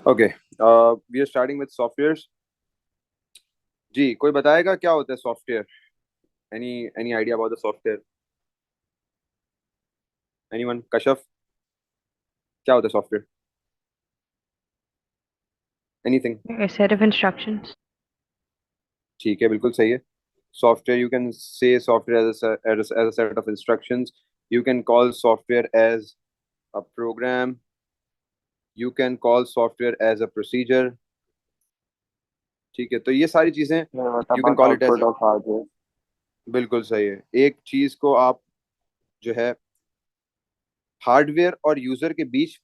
Okay, we are starting with softwares. जी, कोई बताएगा क्या होता है software? Any any idea about the software? Anyone? Kashaf, क्या होता है software? Anything? A set of instructions. ठीक है, बिल्कुल सही है। Software, you can say software as a set of instructions. You can call software as a program. You can call software as a procedure. ठीक है, तो ये सारी चीजें What you can about call it as output a, of hardware? बिल्कुल सही है। एक चीज को आप जो है हार्डवेयर और यूजर के बीच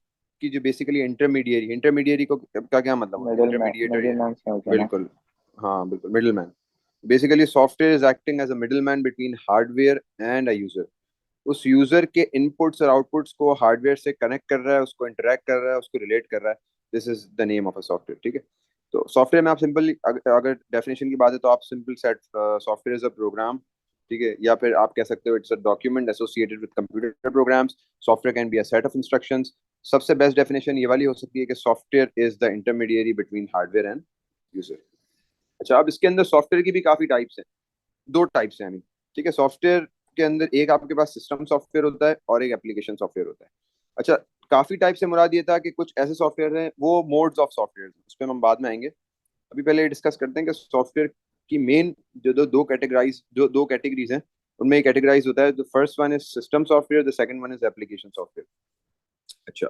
की जो बेसिकली इंटरमीडिएरी, इंटरमीडिएरी को का क्या मतलब होता है? Middleman, इंटरमीडिएटर है। middleman से होता है ना? बिल्कुल, हाँ बिल्कुल, middle man. Basically software is acting as a middle man between hardware and a user. उस यूजर के इनपुट्स और आउटपुट्स को हार्डवेयर से कनेक्ट कर रहा है, उसको इंटरेक्ट कर रहा है, उसको रिलेट कर रहा है। This is the name of a software. ठीक है, तो सॉफ्टवेयर में आप सिंपल, अगर डेफिनेशन की बात है तो आप simple set, software is a program. ठीक है, या फिर आप कह सकते हो it's a document associated with computer programs. Software can be a set of instructions. सबसे बेस्ट डेफिनेशन ये वाली हो सकती है कि software is the intermediary between hardware and user. अच्छा, अब इसके अंदर सॉफ्टवेयर की भी काफी टाइप्स हैं। दो टाइप्स हैं, I mean, ठीक है। सॉफ्टवेयर के अंदर एक आपके पास सिस्टम सॉफ्टवेयर होता है और एक एप्लीकेशन सॉफ्टवेयर होता है। अच्छा, काफी टाइप से मुराद ये था कि कुछ ऐसे सॉफ्टवेयर हैं, वो मोड्स ऑफ सॉफ्टवेयर, उस पर हम बाद में आएंगे। अभी पहले डिस्कस करते हैं कि सॉफ्टवेयर की मेन जो दो कैटेगरीज हैं, उनमें एक कैटेगराइज होता है। The first one is system software, the second one is application software. अच्छा,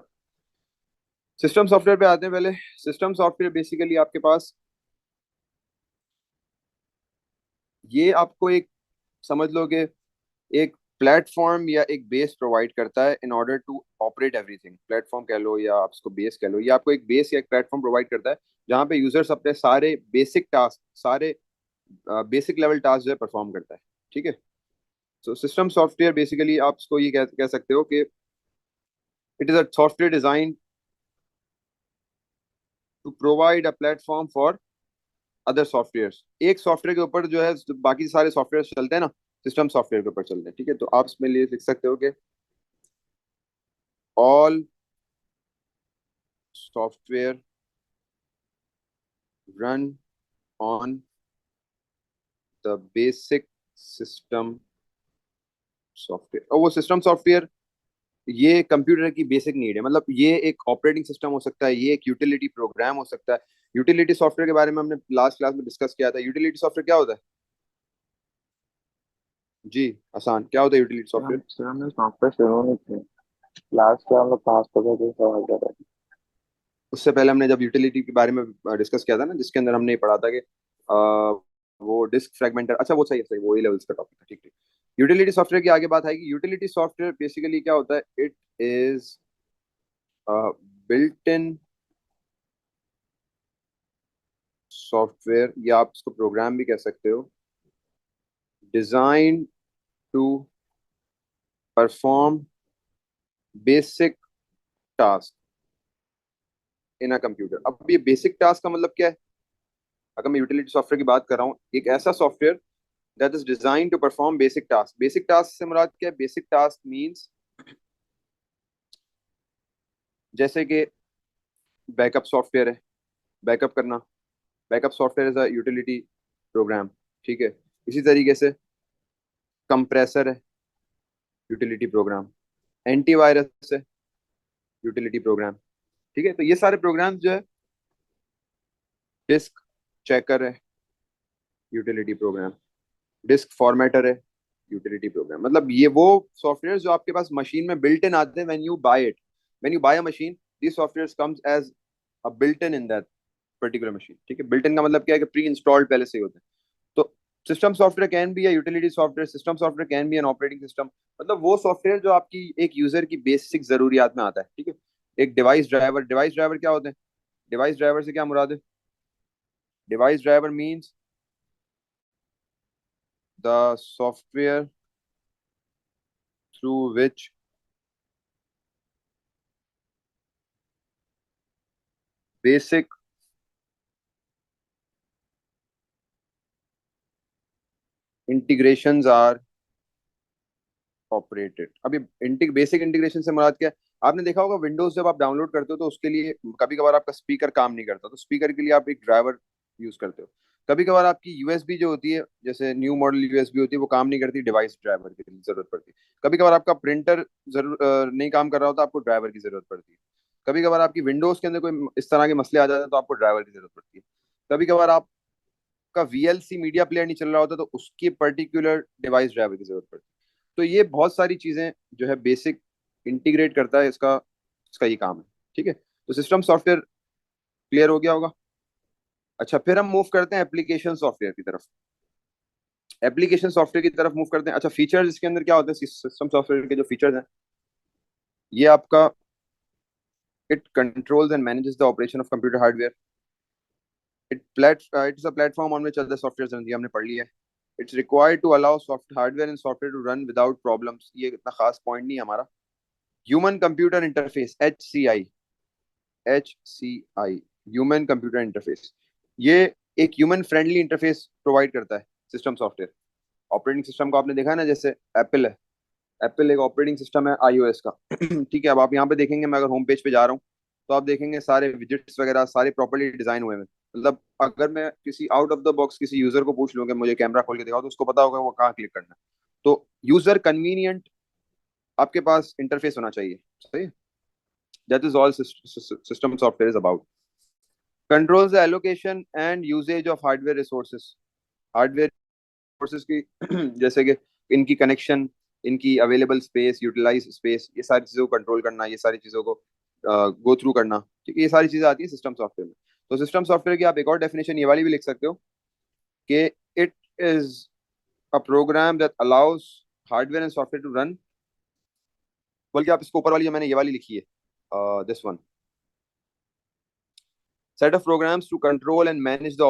सिस्टम सॉफ्टवेयर पे आते हैं पहले। सिस्टम सॉफ्टवेयर बेसिकली आपके पास, ये आपको एक, समझ लो कि एक प्लेटफॉर्म या एक बेस प्रोवाइड करता है in order to operate everything. Platform कह लो या आप इसको बेस कह लो, ये आपको एक बेस या एक प्लेटफॉर्म प्रोवाइड करता है जहाँ पे यूजर्स अपने सारे बेसिक टास्क, सारे बेसिक लेवल टास्क जो है परफॉर्म करता है। ठीक है, तो सिस्टम सॉफ्टवेयर बेसिकली आप इसको ये कह सकते हो कि it is a software design to provide a platform for other software. एक सॉफ्टवेयर के ऊपर जो है बाकी सारे सॉफ्टवेयर चलते हैं ना, सिस्टम सॉफ्टवेयर के ऊपर चलते हैं। ठीक है, तो आप इसमें लिए लिख सकते हो कि all software run on the basic system software. और वो सिस्टम सॉफ्टवेयर ये कंप्यूटर की बेसिक नीड है। मतलब ये एक ऑपरेटिंग सिस्टम हो सकता है, ये एक यूटिलिटी प्रोग्राम हो सकता है। यूटिलिटी सॉफ्टवेयर के बारे में हमने लास्ट क्लास में डिस्कस किया था। यूटिलिटी सॉफ्टवेयर क्या होता है? जी, आसान, क्या होता है यूटिलिटी सॉफ्टवेयर? सर हमने सॉफ्टवेयर शुरू नहीं किया। लास्ट में हम लोग पास कर गए थे सवाल कर रहे थे। उससे पहले हमने जब यूटिलिटी के बारे में डिस्कस किया था ना, जिसके अंदर हमने ये पढ़ा था कि वो डिस्क फ्रेगमेंटर, अच्छा वो सही है, सही, वो ही लेवल्स का टॉपिक था। ठीक ठीक। यूटिलिटी सॉफ्टवेयर की आगे बात आएगी। यूटिलिटी सॉफ्टवेयर बेसिकली क्या होता है? It is built in software, या आप इसको प्रोग्राम भी कह सकते हो, design to perform basic task in a computer. अब ये बेसिक टास्क का मतलब क्या है? अगर मैं यूटिलिटी सॉफ्टवेयर की बात कर रहा हूँ, एक ऐसा software that is design to perform basic task. Basic task से मुराद क्या है? बेसिक टास्क मींस जैसे कि बैकअप सॉफ्टवेयर है, बैकअप करना, backup software is a utility program. ठीक है, इसी तरीके से कंप्रेसर है, यूटिलिटी प्रोग्राम। एंटीवायरस है, यूटिलिटी प्रोग्राम। ठीक है, तो ये सारे प्रोग्राम जो है, डिस्क चेकर है, यूटिलिटी प्रोग्राम। डिस्क फॉर्मेटर है, यूटिलिटी प्रोग्राम। मतलब ये वो सॉफ्टवेयर जो आपके पास मशीन में बिल्ट इन आते हैं when you buy it. When you buy a machine, this software comes as a built in that particular machine. ठीक है, बिल्ट इन का मतलब क्या है कि प्री इंस्टॉल्ड पहले से ही होते हैं। तो system software can be a utility software, system software can B N operating system. मतलब वो सॉफ्टवेयर जो आपकी एक यूजर की बेसिक जरूरियात में आता है। ठीक है, एक डिवाइस ड्राइवर, डिवाइस ड्राइवर क्या होते हैं? डिवाइस ड्राइवर से क्या मुराद है? Device driver means the software through which basic integrations are operated. अभी बेसिक इंटीग्रेशन से मुराद क्या है? आपने देखा होगा विंडोज जब आप डाउनलोड करते हो तो उसके लिए कभी कभार आपका स्पीकर काम नहीं करता, तो स्पीकर के लिए आप एक ड्राइवर यूज करते हो। कभी कभार आपकी यूएसबी जो होती है, जैसे न्यू मॉडल यूएसबी होती है, वो काम नहीं करती, डिवाइस ड्राइवर की जरूरत पड़ती है। कभी कभार आपका प्रिंटर नहीं काम कर रहा होता, आपको ड्राइवर की जरूरत पड़ती है। कभी कभार आपकी विंडोज के अंदर कोई इस तरह के मसले आ जाते हैं तो आपको ड्राइवर की जरूरत पड़ती है। कभी कभार आपका वीएलसी मीडिया प्लेयर नहीं चल रहा होता तो उसकी पर्टिकुलर डिवाइस ड्राइवर की जरूरत पड़ती है। तो ये बहुत सारी चीजें जो है बेसिक इंटीग्रेट करता है, इसका इसका ये काम है। ठीक है, तो सिस्टम सॉफ्टवेयर क्लियर हो गया होगा। अच्छा, फिर हम मूव करते हैं एप्लीकेशन सॉफ्टवेयर की तरफ। एप्लीकेशन सॉफ्टवेयर की तरफ मूव करते हैं। अच्छा, फीचर्स इसके अंदर क्या होते हैं सिस्टम सॉफ्टवेयर के जो फीचर्स हैं, ये आपका it controls and manages the operation of computer hardware. It is a platform on which other software हमने पढ़ लिया है। It's required to allow soft hardware and software to run without problems. ये इतना खास पॉइंट नहीं है हमारा। Human computer interface, H C I, human computer interface, ये एक ह्यूमन फ्रेंडली इंटरफेस प्रोवाइड करता है सिस्टम सॉफ्टवेयर। ऑपरेटिंग सिस्टम को आपने देखा है ना, जैसे एप्पल है, एप्पल एक ऑपरेटिंग सिस्टम है आईओएस का। ठीक है, अब आप यहाँ पे देखेंगे, मैं अगर होम पेज पे जा रहा हूँ तो आप देखेंगे सारे विजेट्स वगैरह सारे प्रॉपर्ली डिजाइन हुए हैं। मतलब अगर मैं किसी आउट ऑफ द बॉक्स किसी यूजर को पूछ लूँ कि मुझे कैमरा खोल के दिखाओ, तो उसको पता होगा वो कहाँ क्लिक करना है। तो यूजर कन्वीनियंट आपके पास इंटरफेस होना चाहिए। सही, that is all system software is about. Controls the allocation and uses of hardware resources. Hardware resources की जैसे कि इनकी कनेक्शन, इनकी अवेलेबल स्पेस, यूटिलाइज स्पेस, ये सारी चीज़ों को कंट्रोल करना, ये सारी चीज़ों को गो थ्रू करना। ठीक है, ये सारी चीज़ें आती है सिस्टम सॉफ्टवेयर में। तो सिस्टम सॉफ्टवेयर की आप एक और डेफिनेशन ये वाली भी लिख सकते हो कि it is a program that allows hardware and software to run. बल्कि आप इसको ऊपर वाली जो मैंने ये वाली लिखी है, this one, set of programs to control and manage the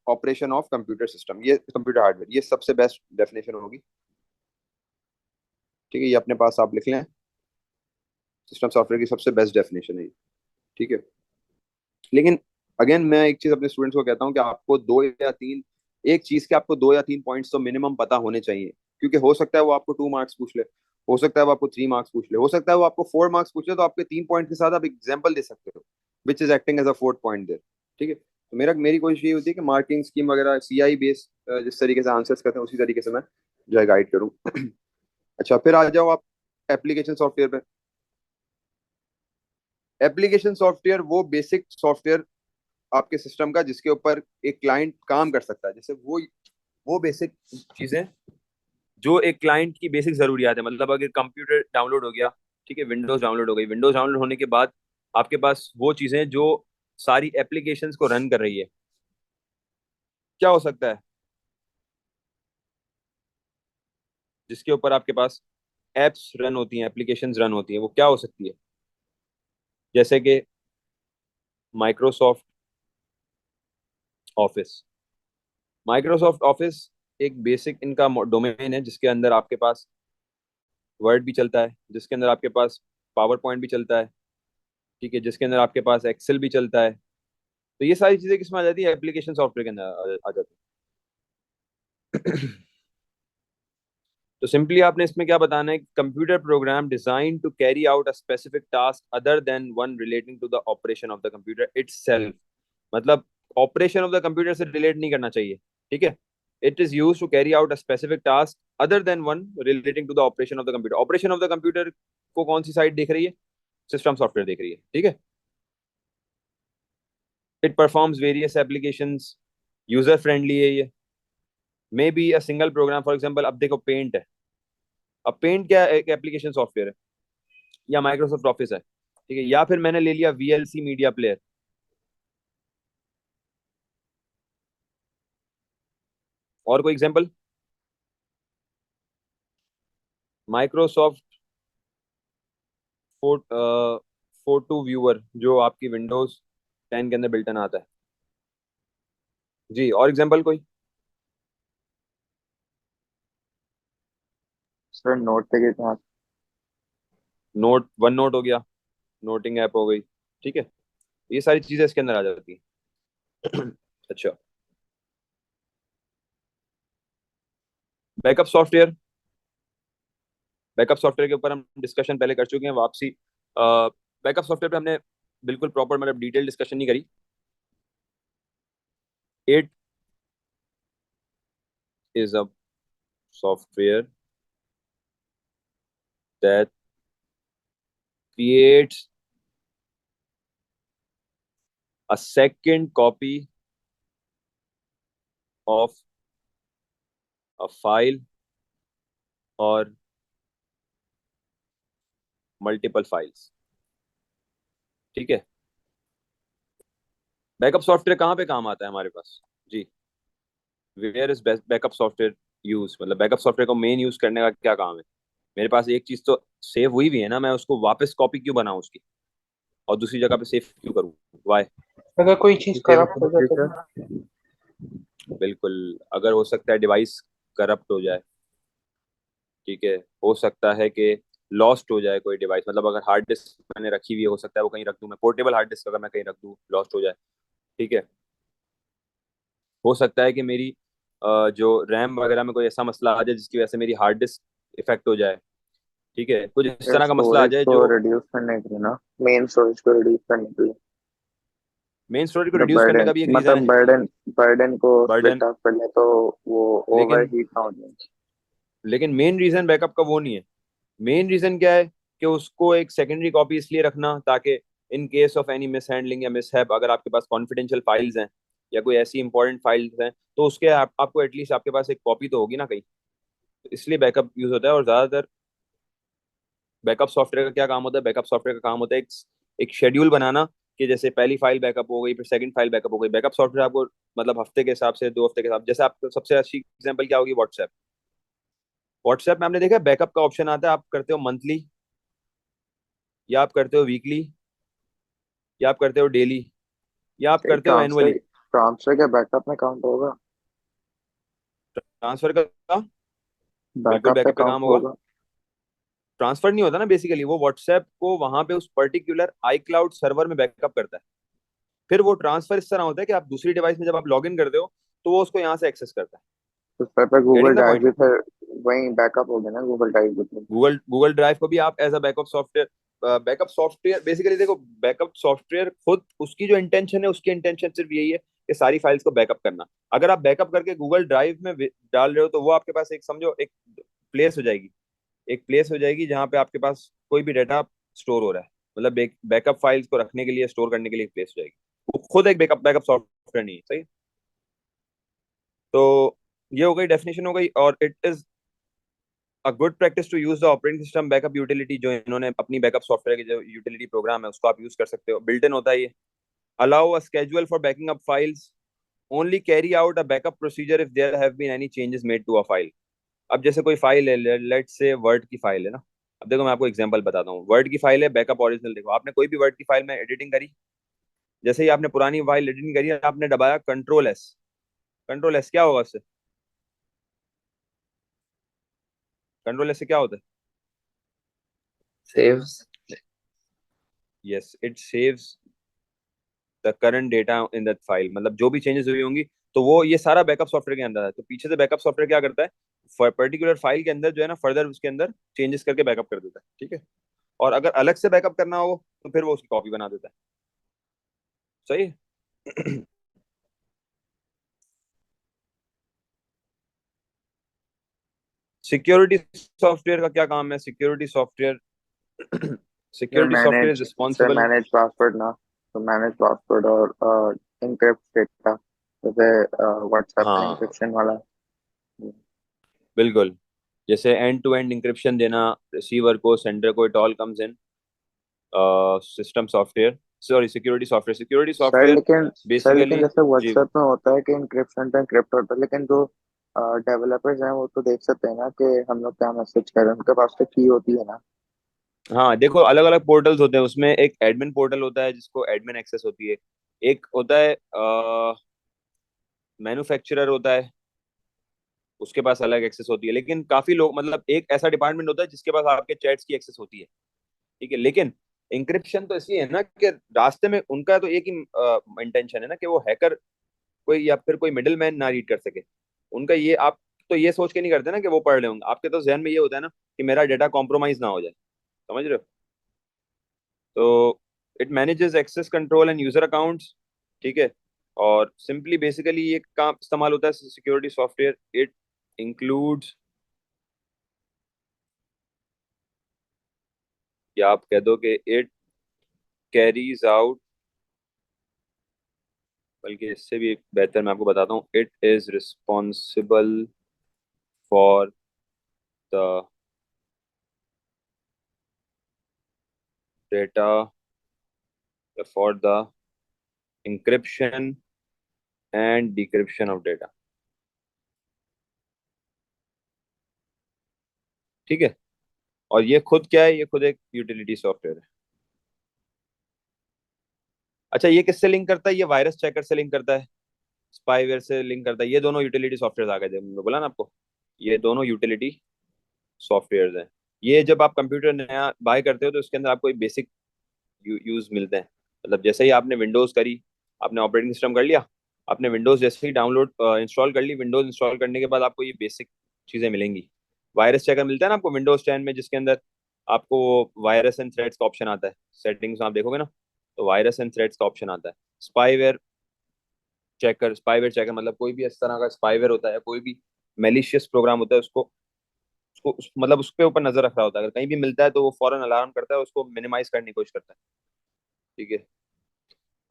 operation of computer system, ये कंप्यूटर हार्डवेयर, ये सबसे बेस्ट डेफिनेशन होगी। ठीक है, ये अपने पास आप लिख लें, सिस्टम सॉफ्टवेयर की सबसे बेस्ट डेफिनेशन है ये। ठीक है, लेकिन अगेन मैं एक चीज अपने स्टूडेंट्स को कहता हूँ कि आपको दो या तीन, एक चीज के आपको दो या तीन पॉइंट्स तो मिनिमम पता होने चाहिए। क्योंकि हो सकता है वो आपको 2 मार्क्स पूछ ले, हो सकता है वो आपको 3 मार्क्स पूछ ले, हो सकता है वो आपको 4 मार्क्स पूछ ले, तो आपके 3 पॉइंट के साथ आप एग्जाम्पल दे सकते हो which is acting as a fourth point there. ठीक है, तो मेरी कोशिश ये होती है कि मार्किंग स्कीम वगैरह सीआई बेस जिस तरीके से आंसर्स करते हैं उसी तरीके से मैं जो है गाइड करूँ। अच्छा, फिर आ जाओ आप एप्लीकेशन सॉफ्टवेयर पे। एप्लीकेशन सॉफ्टवेयर वो बेसिक सॉफ्टवेयर आपके सिस्टम का जिसके ऊपर एक क्लाइंट काम कर सकता है। जैसे वो बेसिक चीजें जो एक क्लाइंट की बेसिक जरूरियात है। मतलब अगर कंप्यूटर डाउनलोड हो गया, ठीक है, विंडोज डाउनलोड हो गई, विंडोज डाउनलोड होने के बाद आपके पास वो चीजें जो सारी एप्लीकेशंस को रन कर रही है, क्या हो सकता है जिसके ऊपर आपके पास एप्स रन होती हैं, एप्लीकेशंस रन होती हैं, वो क्या हो सकती है? जैसे कि माइक्रोसॉफ्ट ऑफिस। माइक्रोसॉफ्ट ऑफिस एक बेसिक इनका डोमेन है जिसके अंदर आपके पास वर्ड भी चलता है, जिसके अंदर आपके पास पावर पॉइंट भी चलता है, ठीक है, जिसके अंदर आपके पास एक्सेल भी चलता है। तो ये सारी चीजें किसमें आ जाती है? एप्लीकेशन सॉफ्टवेयर के अंदर आ जाती है। तो सिंपली आपने इसमें क्या बताना है? Computer program design to carry out a specific task other than one relating to the operation of the computer itself. मतलब ऑपरेशन ऑफ द कंप्यूटर से रिलेट नहीं करना चाहिए। ठीक है, it is use to carry out a specific task other than one relating to the operation of the computer. Operation of the computer को कौन सी side देख रही है? सिस्टम सॉफ्टवेयर देख रही है। ठीक है, it performs various applications, user friendly है ये, may be a single program. For example अब देखो पेंट है, अब पेंट क्या है? एक एप्लीकेशन सॉफ्टवेयर है, या माइक्रोसॉफ्ट ऑफिस है, ठीक है, या फिर मैंने ले लिया वीएलसी मीडिया प्लेयर। और कोई एग्जांपल? माइक्रोसॉफ्ट फोटो व्यूअर जो आपकी विंडोज 10 के अंदर बिल्टन आता है। जी, और एग्जांपल कोई? Sir note take it. Note, one note हो गया, नोटिंग ऐप हो गई। ठीक है, ये सारी चीजें इसके अंदर आ जाती हैं। अच्छा, बैकअप सॉफ्टवेयर। बैकअप सॉफ्टवेयर के ऊपर हम डिस्कशन पहले कर चुके हैं। वापसी बैकअप सॉफ्टवेयर पे हमने बिल्कुल प्रॉपर मतलब डिटेल डिस्कशन नहीं करी। It is a software that creates a second copy of a file or multiple files। ठीक है। बैकअप सॉफ्टवेयर कहाँ पे काम आता है हमारे पास जी? Where is backup software use, मतलब बैकअप सॉफ्टवेयर को मेन यूज करने का क्या काम है? मेरे पास एक चीज तो सेव हुई भी है ना, मैं उसको वापस कॉपी क्यों बनाऊं उसकी और दूसरी जगह पे सेव क्यों करूं? वाई? अगर कोई चीज करप्ट हो जाए तो? बिल्कुल, अगर हो सकता है डिवाइस करप्ट हो जाए, ठीक है, हो सकता है कि लॉस्ट हो जाए कोई डिवाइस, मतलब अगर हार्ड डिस्क मैंने रखी हुई है, हो सकता है वो कहीं रख दूं मैं, पोर्टेबल हार्ड डिस्क अगर मैं कहीं रख दूं लॉस्ट हो जाए, ठीक है। हो सकता है कि मेरी जो रैम वगैरह में कोई ऐसा मसला आ जाए जिसकी वजह से मेरी हार्ड डिस्क इफेक्ट हो जाए, ठीक है, कुछ इस यार तरह का मसला आ स्टोरेज जाए को जो रिड्यूस करने के लिए ना, मेन स्टोरेज को रिड्यूस करने के लिए, मेन स्टोरेज को मतलब रिड्यूस करने का भी एक रीजन मतलब है। बर्डन को बर्डन, स्प्लिट ऑफ कर ले तो वो ओवर लेकिन हीट ना हो जाए। लेकिन मेन रीजन बैकअप का वो नहीं है। मेन रीजन क्या है कि उसको एक सेकेंडरी कॉपी इसलिए रखना ताकि in case of any miss handling या मिस अगर आपके पास कॉन्फिडेंशियल फाइल्स हैं या कोई ऐसी इंपॉर्टेंट फाइल्स हैं, तो उसके आपको एटलीस्ट आपके पास एक कॉपी तो होगी ना कहीं। तो इसलिए बैकअप यूज होता है। और ज्यादातर बैकअप सॉफ्टवेयर का क्या काम होता है? बैकअप सॉफ्टवेयर का काम होता है एक शेड्यूल बनाना, कि जैसे पहली फाइल बैकअप हो गई, फिर सेकंड फाइल बैकअप हो गई। बैकअप सॉफ्टवेयर आपको मतलब हफ्ते के हिसाब से, 2 हफ्ते के हिसाब, जैसे आपको सबसे अच्छी एग्जांपल क्या होगी? व्हाट्सएप। व्हाट्सएप में आपने देखा बैकअप का ऑप्शन आता है, आप करते हो मंथली, या आप करते हो वीकली, या आप करते हो डेली, या आप करते हो ट्रांसफर एनुअली। ट्रांसफर क्या बैकअप में काउंट होगा? ट्रांसफर का बिल्कुल बैकअप पे बैकअप पे काउंट काम होगा। होगा। ट्रांसफर नहीं होता ना, बेसिकली वो व्हाट्सएप को वहां पे उस पर्टिकुलर आई क्लाउड सर्वर में बैकअप करता है। फिर वो ट्रांसफर इस तरह होता है कि आप दूसरी डिवाइस में जब आप लॉग इन करते हो तो वो उसको यहाँ से एक्सेस करता है। तो उस पे Google getting the drive point? भी फिर वही बैकअप हो गया ना, गूगल ड्राइव भी तो। गूगल ड्राइव को भी आप as a backup software, backup software basically देखो, बैकअप सॉफ्टवेयर खुद उसकी जो इंटेंशन है, उसकी इंटेंशन सिर्फ यही है कि सारी फाइल्स को बैकअप करना। अगर आप बैकअप करके गूगल ड्राइव में डाल रहे हो तो वो आपके पास एक समझो एक प्लेस हो जाएगी, एक प्लेस हो जाएगी जहां पे आपके पास कोई भी डाटा स्टोर हो रहा है, मतलब बैकअप फाइल्स को रखने के लिए, स्टोर करने के लिए एक प्लेस हो जाएगी। वो खुद एक बैकअप बैकअप सॉफ्टवेयर नहीं है, सही। तो ये हो गई, डेफिनेशन हो गई। और it is a good practice to use the operating system backup utility, जो इन्होंने अपनी बैकअप सॉफ्टवेयर की जो यूटिलिटी प्रोग्राम है उसको आप यूज कर सकते हो, बिल्ट इन होता है ये। Allow a schedule for backing up files, only carry out a backup procedure if there have been any changes made to a file। अब जैसे कोई फाइल है, लेट से वर्ड की फाइल है ना। अब देखो मैं आपको एग्जांपल बताता हूँ। वर्ड की फाइल है, बैकअप ओरिजिनल। देखो आपने कोई भी वर्ड की फाइल में एडिटिंग करी, जैसे ही आपने पुरानी फाइल एडिटिंग करी, आपने दबाया कंट्रोल एस। कंट्रोल एस क्या होगा उससे? कंट्रोल एस से क्या होता है? Saves. Yes, it saves the current data in that file, मतलब जो भी चेंजेस हुई होंगी तो वो ये सारा बैकअप सॉफ्टवेयर के अंदर है। तो पीछे से बैकअप सॉफ्टवेयर क्या करता है, पर्टिकुलर फाइल के अंदर जो है ना, फर्दर उसके अंदर चेंजेस करके बैकअप कर देता है, ठीक है। और अगर अलग से बैकअप करना हो तो फिर वो उसकी कॉपी बना देता है, सही है। सिक्योरिटी सॉफ्टवेयर का क्या काम है? Security software security software is responsible. Manage password ना, तो मैनेज पासवर्ड और इनक्रिप्ट डेटा, जैसे व्हाट्सएप का हाँ इंक्रिप्शन वाला। बिल्कुल, जैसे एंड टू एंड इंक्रिप्शन देना रिसीवर को, सेंडर को, it all comes in system software, sorry security software. Security sir software लेकिन सर लेकिन बेसिकली, जैसे जी व्हाट्सएप में होता है कि इंक्रिप्शन तो इंक्रिप्ट होता है, लेकिन जो डेवलपर्स हैं वो तो देख सकते हैं ना कि हम लोग क्या मैसेज कर रहे हैं, उनके पास तो की होती है ना। हाँ देखो, अलग अलग पोर्टल्स होते हैं, उसमें एक एडमिन पोर्टल होता है जिसको एडमिन एक्सेस होती है, एक होता है मैन्युफैक्चरर होता है, उसके पास अलग एक्सेस होती है। लेकिन काफी लोग, मतलब एक ऐसा डिपार्टमेंट होता है जिसके पास आपके चैट्स की एक्सेस होती है, ठीक है। लेकिन इंक्रिप्शन तो इसलिए है ना कि रास्ते में उनका तो एक ही इंटेंशन है ना, कि वो हैकर कोई या फिर कोई मिडिल मैन ना रीड कर सके। उनका ये, आप तो ये सोच के नहीं करते ना कि वो पढ़ रहे होंगे, आपके तो जहन में ये होता है ना कि मेरा डेटा कॉम्प्रोमाइज ना हो जाए। समझ रहे हो? तो it manages access control and user accounts. ठीक है। और सिंपली बेसिकली ये काम इस्तेमाल होता है सिक्योरिटी सॉफ्टवेयर। इट इंक्लूड्स, या आप कह दो कि इट कैरीज आउट, बल्कि इससे भी बेहतर मैं आपको बताता हूँ, it is responsible for the data, for the encryption and decryption of data. ठीक है। और ये खुद क्या है? ये खुद एक यूटिलिटी सॉफ्टवेयर है। अच्छा, ये किससे लिंक करता है? ये वायरस चेकर से लिंक करता है, स्पाईवेयर से लिंक करता है। ये दोनों यूटिलिटी सॉफ्टवेयर आ गए थे, मैंने बोला ना आपको, ये दोनों यूटिलिटी सॉफ्टवेयर हैं। ये जब आप कंप्यूटर नया बाय करते हो तो उसके अंदर आपको एक बेसिक यूज मिलते हैं। मतलब जैसे ही आपने विंडोज करी, आपने ऑपरेटिंग सिस्टम कर लिया, आपने विंडोज जैसे ही डाउनलोड इंस्टॉल कर ली, विंडोज इंस्टॉल करने के बाद आपको ये बेसिक चीजें मिलेंगी। वायरस चेकर मिलता है ना आपको विंडोज 10 में, जिसके अंदर आपको वायरस एंड थ्रेड्स का ऑप्शन आता है। सेटिंग्स में आप देखोगे ना, तो वायरस एंड थ्रेड्स का ऑप्शन आता है। स्पाईवेयर चेकर, स्पाईवेयर चेकर मतलब कोई भी इस तरह का स्पाईवेयर होता है, कोई भी मेलिशियस प्रोग्राम होता है, उसको उसको मतलब उसके ऊपर नजर रख रहा होता है। अगर कहीं भी मिलता है तो वो फौरन अलार्म करता है, उसको मिनिमाइज करने की कोशिश करता है। ठीक है।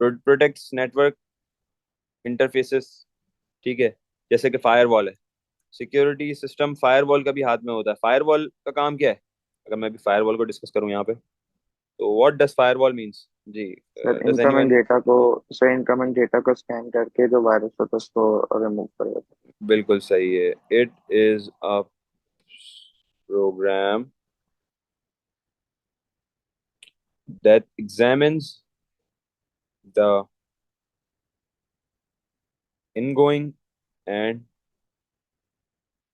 Protects network interfaces. ठीक है। जैसे कि फायरवॉल है, सिक्योरिटी सिस्टम फायरवॉल का भी हाथ में होता है। फायरवॉल का काम क्या है? अगर मैं भी फायरवॉल को डिस्कस करूं यहाँ पे, तो व्हाट डज फायरवॉल मींस? जी, sir does incoming anyone? Data को सर इनकमिंग डेटा को स्कैन करके जो वायरस होता है उसको रिमूव कर देता बिल्कुल सही है। It is a program that examines the ingoing and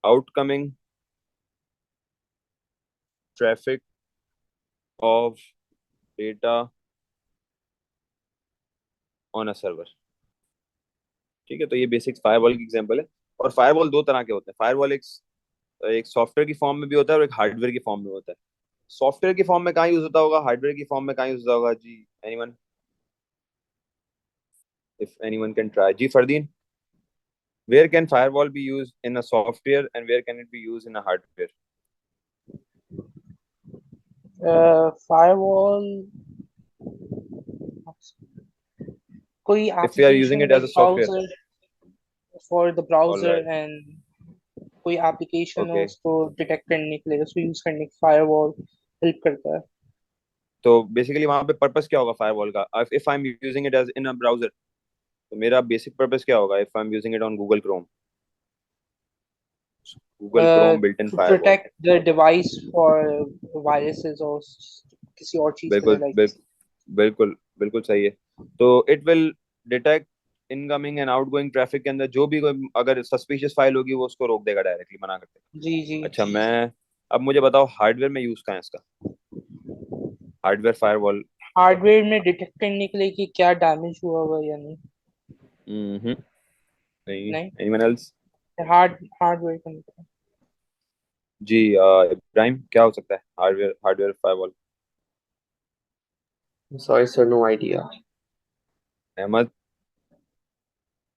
outgoing traffic of data on a server। ठीक है। तो ये बेसिक फायरवॉल की एग्जांपल है। और फायरवॉल दो तरह के होते हैं। फायरवॉल एक एक सॉफ्टवेयर की फॉर्म में भी होता है और एक हार्डवेयर की फॉर्म में होता है। सॉफ्टवेयर की फॉर्म में कहाँ यूज होता होगा, हार्डवेयर की फॉर्म में कहाँ यूज होता होगा? जी, anyone, if anyone can try. जी Fardeen, where can firewall be use in a software and where can it be use in a hardware? Firewall कोई if you are using application it as like a software. Browser, for the all browser right. And कोई application हो okay. उसको detect करने के लिए, उसको use करने की फायरवॉल हेल्प करता है। तो बेसिकली वहां पे पर्पस क्या होगा फायरवॉल का? If I am using it as in a browser, तो मेरा बेसिक पर्पस क्या होगा? If I am using it on Google Chrome, Google Chrome built in to firewall. Protect the device for viruses और किसी और चीज के लिए बिल्कुल लाइक। बिल्कुल बिल्कुल सही है। तो it will detect incoming and outgoing traffic के अंदर जो भी कोई अगर सस्पिशियस फाइल होगी वो उसको रोक देगा, डायरेक्टली मना कर देगा। जी जी। अच्छा, मैं अब मुझे बताओ हार्डवेयर में यूज कहाँ है इसका, हार्डवेयर फायरवॉल? हार्डवेयर में डिटेक्ट करने के लिए कि क्या डैमेज हुआ हुआ है या नहीं। हम्म। नहीं, नहीं, एनीवन एल्स? हार्डवेयर का नहीं। जी, इब्राहिम, क्या हो सकता है hardware hardware firewall? Sorry, sir, no idea. Ahmed,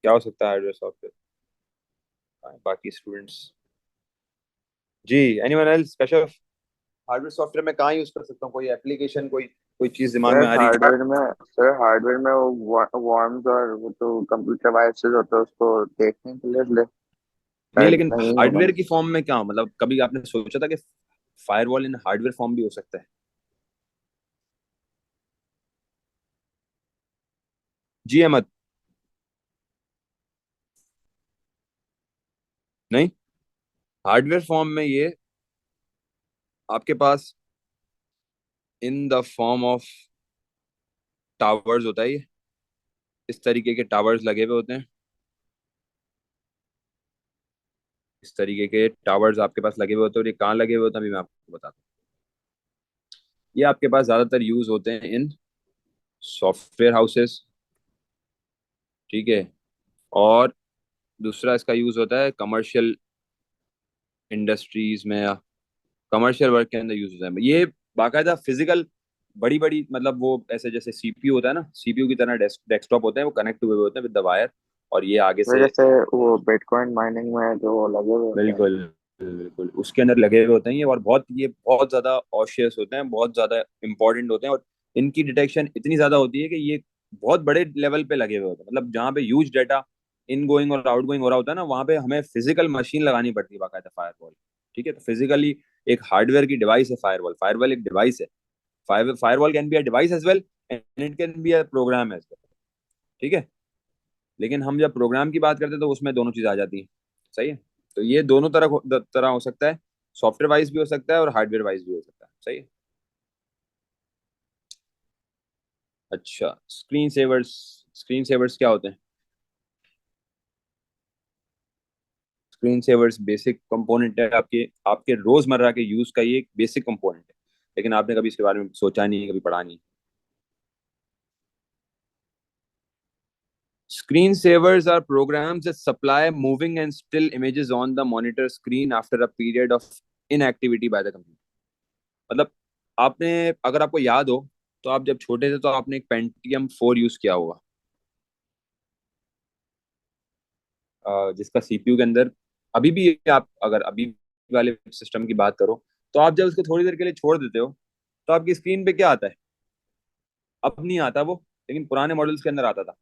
क्या हो सकता है हार्डवेयर सॉफ्टवेयर? बाकी स्टूडेंट्स? जी, anyone else? Kashaf, hardware software में कहाँ यूज कर सकता हूँ? कोई एप्लीकेशन, कोई कोई चीज दिमाग है। में आ रही है? सर हार्डवेयर में वो वर्म्स और वो तो कंप्यूटर वायरसेस होता है उसको देखने के लिए नहीं, शायद लेकिन नहीं होगा। हार्डवेयर की फॉर्म में क्या, मतलब कभी आपने सोचा था कि फायरवॉल इन हार्डवेयर फॉर्म भी हो सकता है? जी अहमद? नहीं, हार्डवेयर फॉर्म में ये आपके पास in the form of towers होता है। ये इस तरीके के टावर्स लगे हुए होते हैं। इस तरीके के टावर्स आपके पास लगे हुए होते हैं। और ये कहाँ लगे हुए होते हैं अभी मैं आपको बताता हूँ। ये आपके पास ज्यादातर यूज होते हैं इन सॉफ्टवेयर हाउसेस। ठीक है। और दूसरा इसका यूज होता है कमर्शियल इंडस्ट्रीज में, कमर्शियल वर्क के अंदर यूज होता है ये। बाकायदा फिजिकल बड़ी बड़ी मतलब वो ऐसे जैसे सीपीयू होता है ना, सीपीयू की तरह डेस्कटॉप होते हैं, वो कनेक्ट हुए होते हैं विद द वायर, और ये आगे तो से जैसे वो बिटकॉइन माइनिंग में जो लगे हुए होते हैं। बिल्कुल बिल्कुल उसके अंदर लगे हुए होते हैं ये, और ये बहुत ज्यादा ऑशियस होते हैं, बहुत ज्यादा इंपॉर्टेंट होते हैं, और इनकी डिटेक्शन इतनी ज्यादा होती है कि ये बहुत बड़े लेवल पे लगे हुए होते हैं। मतलब जहाँ पे ह्यूज डाटा इन गोइंग और आउट गोइंग हो रहा होता है ना, वहाँ पे हमें फिजिकल मशीन लगानी पड़ती है बाकायदा फायरवॉल। ठीक है, तो फिजिकली एक हार्डवेयर की डिवाइस है फायरवॉल। फायरवॉल एक डिवाइस है। Firewall can be a device as well and it can be a program as well. ठीक है, लेकिन हम जब प्रोग्राम की बात करते हैं तो उसमें दोनों चीज आ जाती है। सही है, तो ये दोनों तरह हो सकता है, सॉफ्टवेयर वाइज भी हो सकता है और हार्डवेयर वाइज भी हो सकता है। सही है। अच्छा, स्क्रीन सेवर्स। स्क्रीन सेवर्स क्या होते हैं? स्क्रीन सेवर्स बेसिक कंपोनेंट है आपके आपके रोजमर्रा के यूज का, ये एक बेसिक कंपोनेंट है, लेकिन आपने कभी इसके बारे में सोचा नहीं, कभी पढ़ा नहीं। Screen savers are programs that supply moving and still images on the monitor screen after a period of inactivity by the computer. मतलब आपने, अगर आपको याद हो, तो आप जब छोटे थे तो आपने एक पेंटियम 4 यूज किया होगा, जिसका सीपीयू के अंदर अभी भी, आप अगर अभी वाले सिस्टम की बात करो, तो आप जब उसको थोड़ी देर के लिए छोड़ देते हो तो आपकी स्क्रीन पे क्या आता है? अब नहीं आता वो, लेकिन पुराने मॉडल्स के अंदर आता था।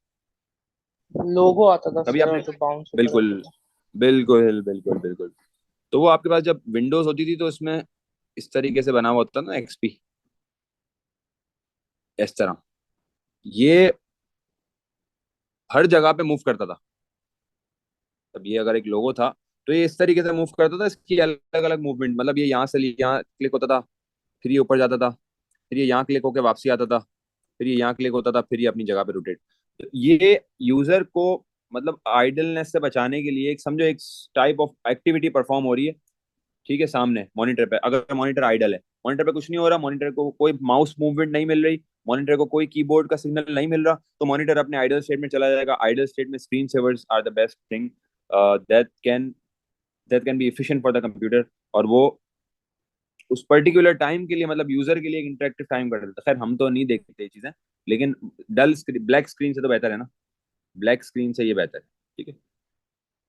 लोगो आता था कभी फिर, आपने, और जो बाउंस होता बिल्कुल रहता था। बिल्कुल बिल्कुल बिल्कुल। तो वो आपके पास जब विंडोज होती थी तो इसमें इस तरीके से बना हुआ होता ना एक्सपी, इस तरह, ये हर जगह पे मूव करता था। तब ये अगर एक लोगो था तो ये इस तरीके से मूव करता था, इसकी अलग अलग मूवमेंट, मतलब ये यहाँ से यहाँ क्लिक होता था, फिर ये ऊपर जाता था, फिर ये यहाँ क्लिक होकर वापसी आता था, फिर ये यहाँ क्लिक होता था, फिर ये अपनी जगह पे रोटेट। तो ये यूजर को मतलब आइडलनेस से बचाने के लिए एक समझो एक टाइप ऑफ एक्टिविटी परफॉर्म हो रही है। ठीक है, सामने मॉनिटर पे अगर मॉनिटर आइडल है, मॉनिटर पे कुछ नहीं हो रहा, मॉनिटर को कोई माउस मूवमेंट नहीं मिल रही, मॉनिटर को कोई कीबोर्ड का सिग्नल नहीं मिल रहा, तो मॉनिटर अपने आइडल स्टेट में चला जाएगा। आइडल स्टेट में screen savers are the best thing that can that can be efficient for the computer, और वो उस पर्टिकुलर टाइम के लिए मतलब यूजर के लिए एक इंटरेक्टिव टाइम कर देता है। खैर हम तो नहीं देखते ये चीजें, लेकिन डल ब्लैक स्क्रीन से तो बेहतर है ना, ब्लैक स्क्रीन से ये बेहतर है। ठीक है,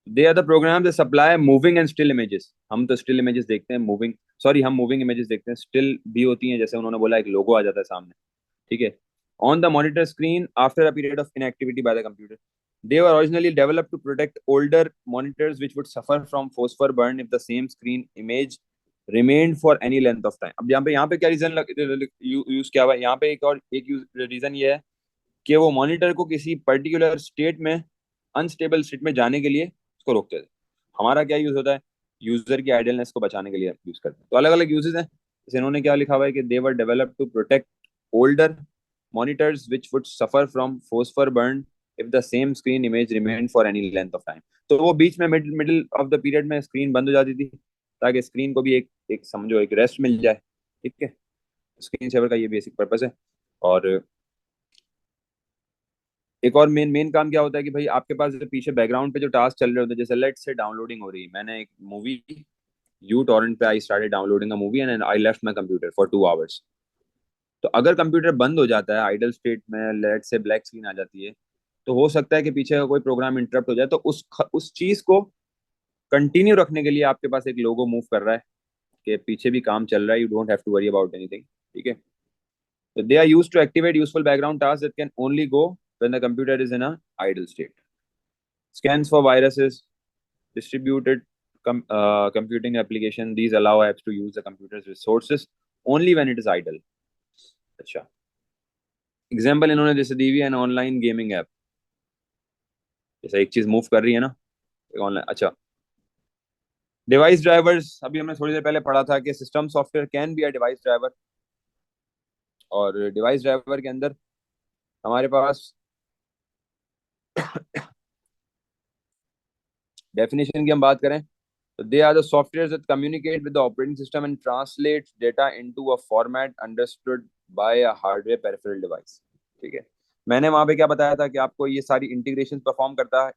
they are the program they supply moving and still images. हम तो स्टिल इमेजेस देखते हैं, मूविंग सॉरी हम मूविंग इमेजेस देखते हैं, स्टिल भी होती हैं, जैसे उन्होंने बोला एक लोगो आ जाता है सामने। ठीक है, on the monitor screen after a period of inactivity by the computer. They were originally developed to protect older monitors which would suffer from phosphor burn if the same screen image remained for any length of time। अब यहाँ पे क्या reason use किया हुआ है, यहाँ पे एक और एक रीजन ये है कि वो मॉनिटर को किसी पर्टिकुलर स्टेट में, अनस्टेबल स्टेट में जाने के लिए उसको रोकते थे। हमारा क्या यूज होता है? यूजर की आइडलनेस को बचाने के लिए यूज करते हैं। तो अलग अलग यूजेस हैं, जैसे इन्होंने क्या लिखा हुआ है कि they were developed to protect older monitors which would suffer from phosphor burn if the same screen image remained for any length of time। तो वो बीच में मिडिल ऑफ द पीरियड में स्क्रीन बंद हो जाती थी, ताकि स्क्रीन को भी एक एक समझो एक रेस्ट मिल जाए। ठीक है, स्क्रीन सेवर का ये बेसिक पर्पस है। और एक और मेन मेन काम क्या होता है कि भाई आपके पास जो पीछे बैकग्राउंड पे जो टास्क चल रहे होते हैं, जैसे लेट से डाउनलोडिंग हो रही है, मैंने एक मूवी यू टॉरेंट पे I started downloading a movie and I left my computer for 2 hours. तो अगर कंप्यूटर बंद हो जाता है आइडल स्टेट में, लेट से ब्लैक स्क्रीन आ जाती है, तो हो सकता है कि पीछे का कोई प्रोग्राम इंटरप्ट हो जाए, तो उस चीज को कंटिन्यू रखने के लिए आपके पास एक लोगो मूव कर रहा है कि पीछे भी काम चल रहा है, you don't have to worry about anything. ठीक है, तो they are use to activate useful background task that can only go when the computer is in a idle state. Scans for viruses, distributed computing application, these allow apps to use the computer's resources only when it is idle। अच्छा, example इन्होंने जैसे दी हुई है ना, online gaming app, जैसे एक चीज move कर रही है ना ऑनलाइन। अच्छा, डिवाइस ड्राइवर्स, अभी हमने थोड़ी देर पहले पढ़ा था कि system software can be a device driver, और डिवाइस ड्राइवर के अंदर हमारे पास डेफिनेशन की हम बात करें तो they are the software that communicate with the operating system and translate data into a format understood by a hardware peripheral device. ठीक है, मैंने वहां पे क्या बताया था कि आपको ये सारी इंटीग्रेशन परफॉर्म करता है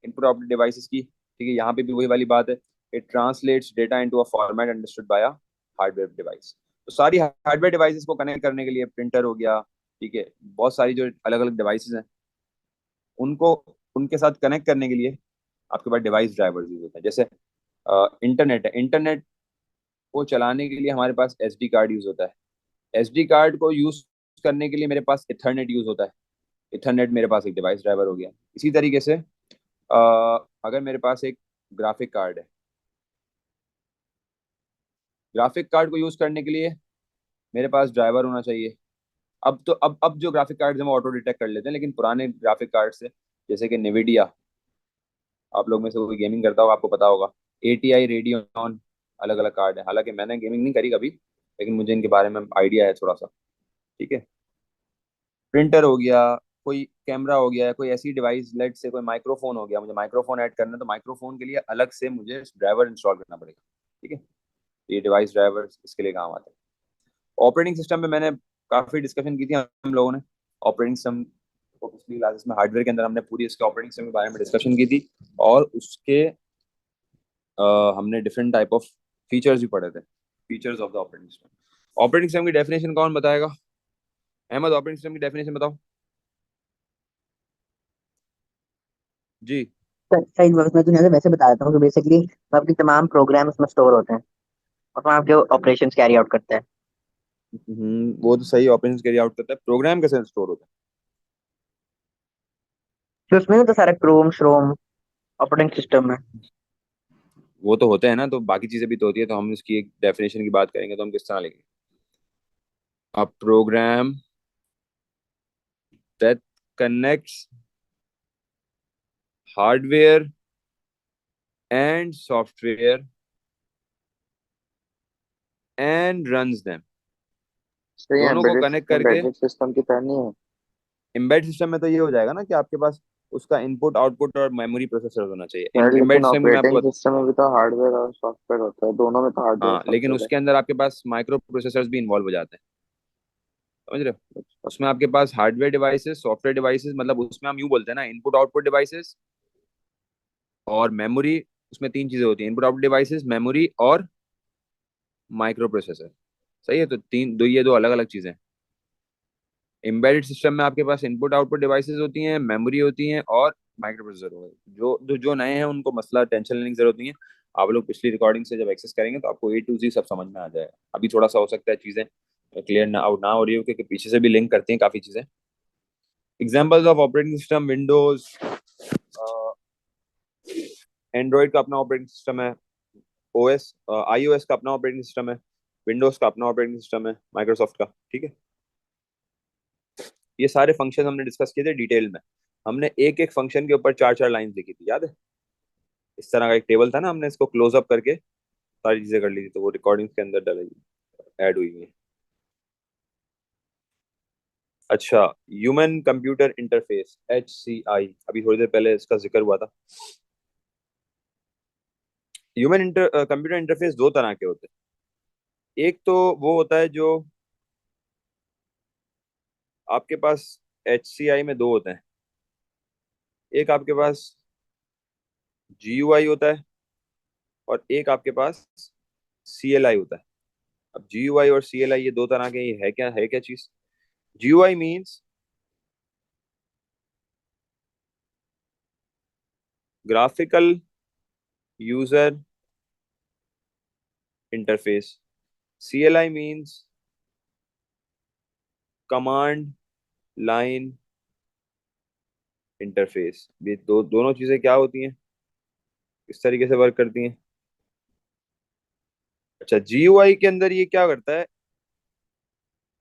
इनपुट आउटपुट डिवाइसेस की। ठीक है, यहाँ पे भी वही वाली बात है, it translates data into a format understood by a hardware device. तो सारी हार्डवेयर डिवाइसेस को कनेक्ट करने के लिए प्रिंटर हो गया, ठीक है, बहुत सारी जो अलग अलग डिवाइसेस हैं उनको उनके साथ कनेक्ट करने के लिए आपके पास डिवाइस ड्राइवर्स यूज होते हैं। जैसे इंटरनेट है, इंटरनेट को चलाने के लिए हमारे पास एसडी कार्ड यूज होता है। एसडी कार्ड को यूज करने के लिए मेरे पास इथरनेट यूज होता है। इथरनेट मेरे पास एक डिवाइस ड्राइवर हो गया। इसी तरीके से अगर मेरे पास एक ग्राफिक कार्ड है, ग्राफिक कार्ड को यूज करने के लिए मेरे पास ड्राइवर होना चाहिए। अब तो अब जो ग्राफिक कार्ड है वो ऑटो डिटेक्ट कर लेते हैं, लेकिन पुराने ग्राफिक कार्ड से, जैसे कि निविडिया, आप लोग में से कोई गेमिंग करता होगा आपको पता होगा, एटीआई, रेडियन, अलग अलग कार्ड है। हालांकि मैंने गेमिंग नहीं करी कभी, लेकिन मुझे इनके बारे में आइडिया है थोड़ा सा, ठीक है। प्रिंटर हो गया, कोई कैमरा हो गया, कोई ऐसी डिवाइस, लेट से कोई माइक्रोफोन हो गया, मुझे माइक्रोफोन ऐड करना है तो माइक्रोफोन के लिए अलग से मुझे ड्राइवर इंस्टॉल करना पड़ेगा, ठीक है। ये डिवाइस ड्राइवर इसके लिए काम आते हैं। ऑपरेटिंग सिस्टम में मैंने काफी डिस्कशन की थी हम लोगों ने। ऑपरेटिंग सिस्टम को पिछली क्लासेस में हार्डवेयर के अंदर हमने पूरी इसके ऑपरेटिंग सिस्टम के बारे में डिस्कशन की थी, और उसके हमने डिफरेंट टाइप ऑफ फीचर्स भी पढ़े थे, features of the operating system. Operating system की डेफिनेशन कौन बताएगा? अहमद, ऑपरेटिंग सिस्टम की डेफिनेशन बताओ जी। सही उसमें तुझे वैसे बता देता हूँ कि बेसिकली आपके तमाम प्रोग्राम उसमें स्टोर होते हैं और वहाँ आपके ऑपरेशंस कैरी आउट करते हैं। वो तो सही, ऑपरेशंस कैरी आउट करता है, प्रोग्राम कैसे स्टोर होता फिर उसमें तो सारा क्रोम श्रोम ऑपरेटिंग सिस्टम में। है? वो तो होते हैं ना, तो बाकी चीजें भी तो होती है, तो हम उसकी एक डेफिनेशन की बात करेंगे तो हम किस तरह लिखेंगे? अ program that connects hardware and software and runs them। सही है, दोनों को कनेक्ट करके एम्बेडेड सिस्टम की तरह नहीं है। एम्बेड सिस्टम में तो ये हो जाएगा ना कि आपके पास उसका इनपुट आउटपुट और मेमोरी प्रोसेसर होना चाहिए। यार एम्बेड लेकिन सिस्टम की मैं आपको ऑपरेटिंग सिस्टम में भी तो हार्डवेयर और सॉफ्टवेयर होता है, दोनों में तो हार्डवेयर हाँ, लेकिन सॉफ्टवेयर है। उसके अंदर आपके पास माइक्रो प्रोसेसर्स भी इन्वॉल्व हो जाते हैं, समझ रहे हो? उसमें आपके पास हार्डवेयर डिवाइसेस, सॉफ्टवेयर डिवाइसेस, मतलब उसमें हम यूं बोलते हैं ना, इनपुट आउटपुट डिवाइसेस और मेमोरी। उसमें तीन चीजें होती हैं, इनपुट आउटपुट डिवाइसेस, मेमोरी और माइक्रो प्रोसेसर। सही है, तो तीन दो, ये दो अलग अलग चीजें हैं। एम्बेडेड सिस्टम में आपके पास इनपुट आउटपुट डिवाइसेस होती हैं, मेमोरी होती हैं और माइक्रो प्रोसेसर होगा। जो नए हैं उनको मसला टेंशन लेने की जरूरत नहीं है। आप लोग पिछली रिकॉर्डिंग से जब एक्सेस करेंगे तो आपको A to Z सब समझ में आ जाएगा। अभी थोड़ा सा हो सकता है चीजें क्लियर ना आउट ना हो रही हो, क्योंकि पीछे से भी लिंक करती हैं काफी चीजें। Examples of operating system: Windows, Android का अपना ऑपरेटिंग सिस्टम है, OS, iOS का अपना ऑपरेटिंग सिस्टम है, विंडोज का अपना ऑपरेटिंग सिस्टम है, माइक्रोसॉफ्ट का, ठीक है। ये सारे फंक्शन हमने डिस्कस किए थे डिटेल में। हमने एक एक फंक्शन के ऊपर चार चार लाइन लिखी थी, याद है? इस तरह का एक टेबल था ना, हमने इसको क्लोज अप करके सारी चीजें कर ली थी, तो वो रिकॉर्डिंग के अंदर डलेगी, ऐड हुई है। अच्छा, ह्यूमन कंप्यूटर इंटरफेस, HCI, अभी थोड़ी देर पहले इसका जिक्र हुआ था। ह्यूमन कंप्यूटर इंटरफेस दो तरह के होते हैं। एक तो वो होता है जो आपके पास HCI में दो होते हैं। एक आपके पास GUI होता है और एक आपके पास CLI होता है। अब GUI और CLI ये दो तरह के, ये है क्या चीज? GUI means graphical user interface, CLI means command line interface. ये दोनों चीजें क्या होती हैं, किस तरीके से वर्क करती हैं? अच्छा, GUI के अंदर ये क्या करता है?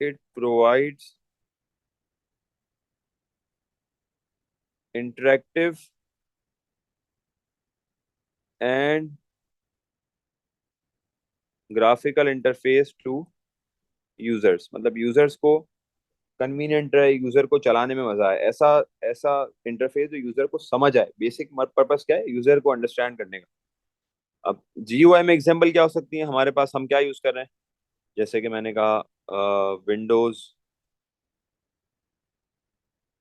It provides interactive and graphical interface to users. मतलब यूजर्स को कन्वीनियंट रहे, यूजर को चलाने में मजा आए, ऐसा ऐसा इंटरफेस जो यूजर को समझ आए। बेसिक पर्पस क्या है? यूजर को अंडरस्टैंड करने का। अब GUI में एग्जांपल क्या हो सकती है हमारे पास, हम क्या यूज कर रहे हैं? जैसे कि मैंने कहा विंडोज,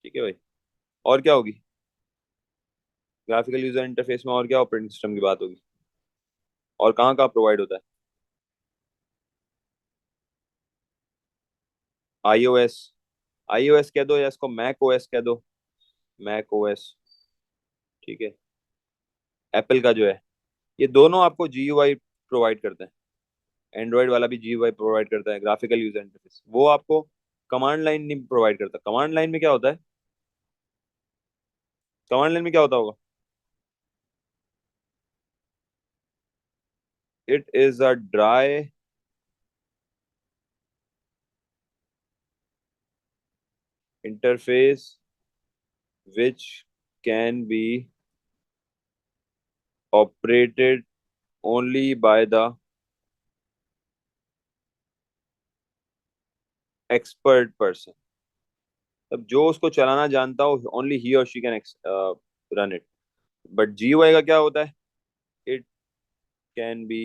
ठीक है भाई। और क्या होगी ग्राफिकल यूजर इंटरफेस में? और क्या ऑपरेटिंग सिस्टम की बात होगी? और कहाँ कहाँ प्रोवाइड होता है? iOS, iOS कह दो या इसको मैक ओएस कह दो, मैक ओएस, ठीक है। एप्पल का जो है, ये दोनों आपको GUI प्रोवाइड करते हैं। एंड्रॉयड वाला भी GUI प्रोवाइड करता है, ग्राफिकल यूजर इंटरफेस, वो आपको कमांड लाइन नहीं प्रोवाइड करता। कमांड लाइन में क्या होता है, कमांड लाइन में क्या होता होगा? It is a dry interface which can be operated only by the expert person। अब जो उसको चलाना जानता हो, ओनली ही और she can run it. But GUI का क्या होता है? इट कैन बी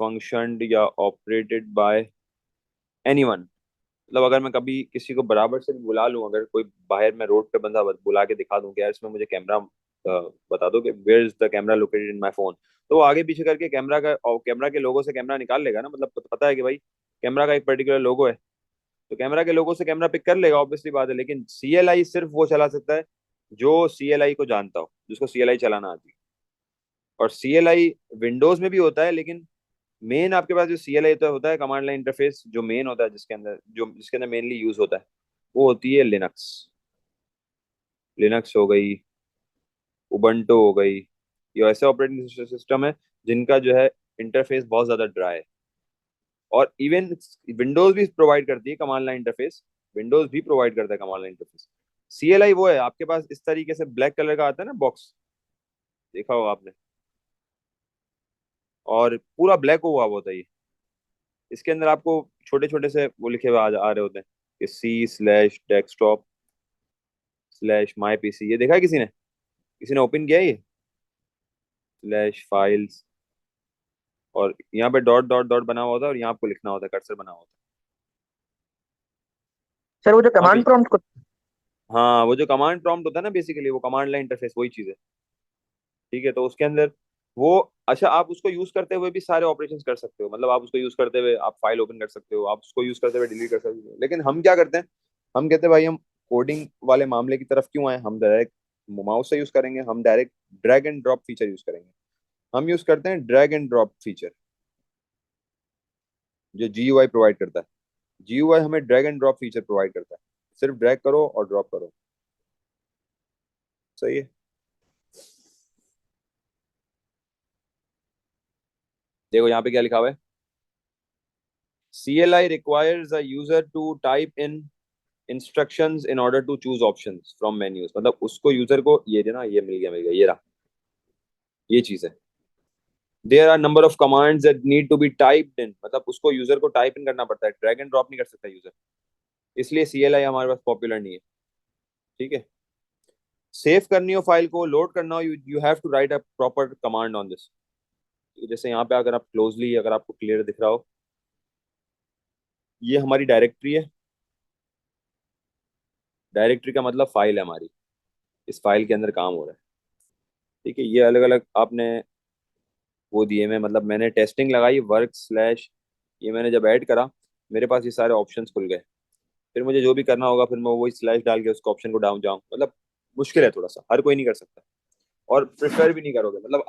फंक्शनड या ऑपरेटेड बाय एनीवन। मतलब अगर मैं कभी किसी को बराबर से भी बुला लूं, अगर कोई बाहर में रोड पे बंदा बुला के दिखा दूं कि यार इसमें मुझे कैमरा बता दो कि where is the camera located in my phone, तो वो आगे पीछे करके कैमरा का और कैमरा के लोगो से कैमरा निकाल लेगा ना। मतलब तो पता है कि भाई कैमरा का एक पर्टिकुलर लोगो है, तो कैमरा के लोगो से कैमरा पिक कर लेगा, ऑब्वियसली बात है। लेकिन CLI सिर्फ वो चला सकता है जो CLI को जानता हो, जिसको CLI चलाना आती है। और CLI विंडोज में भी होता है, लेकिन मेन आपके पास जो CLI तो होता है, कमांड लाइन इंटरफेस, जो मेन होता है जिसके अंदर मेनली यूज होता है, वो होती है लिनक्स। लिनक्स हो गई, उबंटू हो गई, ये ऐसे ऑपरेटिंग सिस्टम है जिनका जो है इंटरफेस बहुत ज्यादा ड्राई है। और इवन विंडोज भी प्रोवाइड करती है कमांड लाइन इंटरफेस, विंडोज भी प्रोवाइड करता है कमांड लाइन इंटरफेस। CLI वो है आपके पास इस तरीके से ब्लैक कलर का आता है ना बॉक्स, देखा होगा आपने, और पूरा ब्लैक हुआ होता है ये। इसके अंदर आपको छोटे छोटे से वो लिखे हुए आ रहे होते हैं कि C/desktop स्लैश माई PC। ये देखा है किसी ने ओपन किया है ये? स्लैश फाइल्स, और यहाँ पे डॉट डॉट डॉट बना हुआ होता है, और यहाँ आपको लिखना होता है, कर्सर बना होता सर वो जो है। कमांड प्रॉम्प्ट को। हाँ, वो जो कमांड प्रॉम्प्ट होता है ना, बेसिकली वो कमांड लाइन इंटरफेस वही चीज है। ठीक है, तो उसके अंदर वो, अच्छा, आप उसको यूज करते हुए भी सारे ऑपरेशंस कर सकते हो। मतलब आप उसको यूज करते हुए आप फाइल ओपन कर सकते हो, आप उसको यूज करते हुए डिलीट कर सकते हो। लेकिन हम क्या करते हैं, हम कहते हैं भाई हम कोडिंग वाले मामले की तरफ क्यों आए, हम डायरेक्ट माउस से यूज करेंगे, हम direct drag and drop feature use करेंगे। हम यूज करते हैं ड्रैग एंड ड्रॉप फीचर, जो GUI प्रोवाइड करता है। GUI हमें drag and drop feature provide करता है, सिर्फ ड्रैग करो और ड्रॉप करो। सही है। देखो यहाँ पे क्या लिखा हुआ है, CLI requires a user to type in instructions in order to choose options from menus। मतलब उसको यूजर को ये देना, ये मिल गया ये रहा, ये चीज है। There are number of commands that need to be typed in। मतलब उसको यूजर को टाइप इन करना पड़ता है, ड्रैग एंड ड्रॉप नहीं कर सकता यूजर, इसलिए CLI हमारे पास पॉपुलर नहीं है। ठीक है, सेव करनी हो फाइल को, लोड करना हो, you you have to write a proper command on this. जैसे यहाँ पे अगर आप क्लोजली, अगर आपको क्लियर दिख रहा हो, ये हमारी डायरेक्टरी है। डायरेक्टरी का मतलब फाइल है हमारी, इस फाइल के अंदर काम हो रहा है। ठीक है, ये अलग अलग आपने वो दिए में, मतलब मैंने टेस्टिंग लगाई वर्क स्लैश, ये मैंने जब ऐड करा, मेरे पास ये सारे ऑप्शंस खुल गए। फिर मुझे जो भी करना होगा, फिर मैं वही स्लैश डाल के उसको ऑप्शन को डाउन जाऊँ, मतलब मुश्किल है थोड़ा सा, हर कोई नहीं कर सकता। और प्रेफर भी नहीं करोगे, मतलब